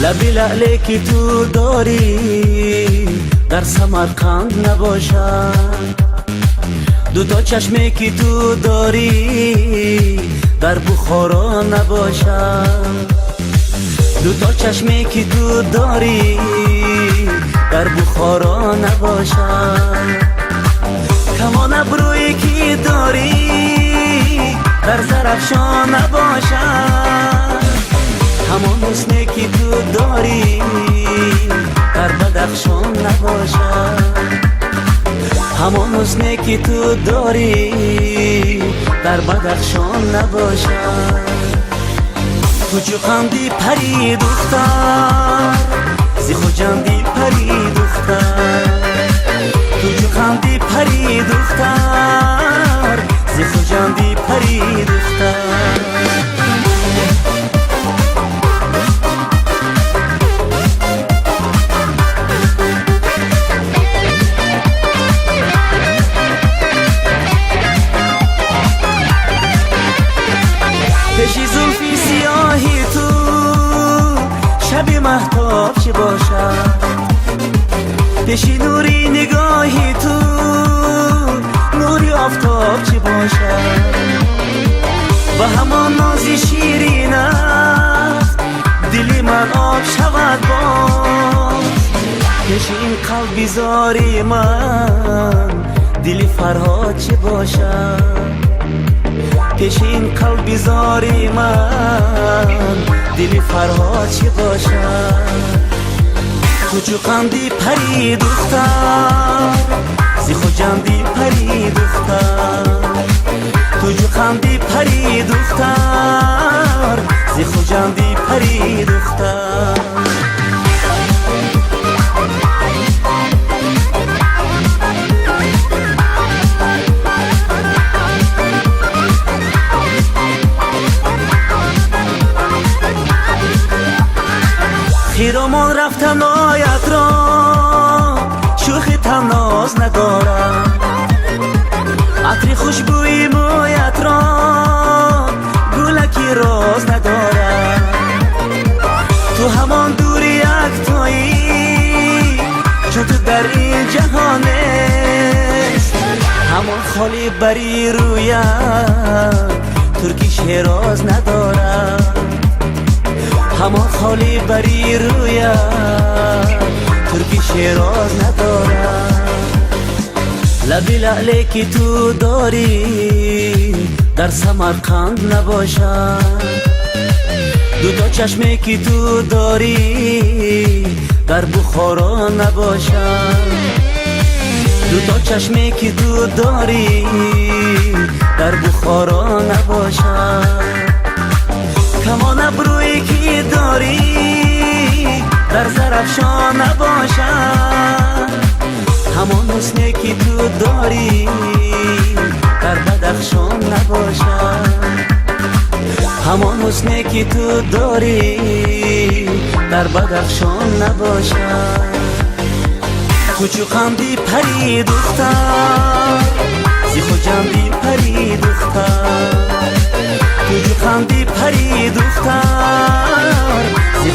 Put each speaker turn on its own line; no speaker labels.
لبی لعله که تو داری در سمرقند نباشد، دوتا چشمه که تو داری در بخارا نباشد، دوتا چشمه که تو داری در بخارا نباشد، کمان ابرویی که داری در زرفشان نباشد، همان حسنی که تو داری در بدخشان نباشد، همان حسنی که تو داری در بدخشان نباشد. تو چو خندی پری دختر زی خوجندی پری دختر، تو چو خندی پری دختر زی خوجندی پری دختر. پیشی زلفی سیاهی تو شبی مهتاب چه باشد، پیشی نوری نگاهی تو نوری آفتاب چه باشد، و همان نازی شیرین است دلی من آب شود باز، پیش این قلب بیزاری من دلی فرهاد چه باشد، پیش این قلب بیزاری من دلی فرهاد چه باشد. تو چو خندی پری دختر زی خوجندی پری دختر، تو چو خندی پری دختر زی خوجندی پری دختر. خیرامان رفتن آیت را شوخی تناز ندارم، عطری خوشبوی مویت را گلکی راز ندارم، تو همان دوری یکتایی چون تو در این جهان است، همان خالی بری رویت ترکی شیراز ندارم، همان خالی بری رویت ترکی شیراز ندارم. لبی لعله که تو داری در سمرقند نباشد، دوتا چشمه که تو داری در بخارا نباشد، دوتا چشمه که تو داری در بخارا نباشد، کمان ابرویی که داری در زرفشان نباشد، همان حسنی که تو داری در بدخشان نباشد، همان حسنی که تو داری در بدخشان نباشد. تو چو خندی پری دختر زی خوجندی پری دختر، تو چو خندی پری دختر زی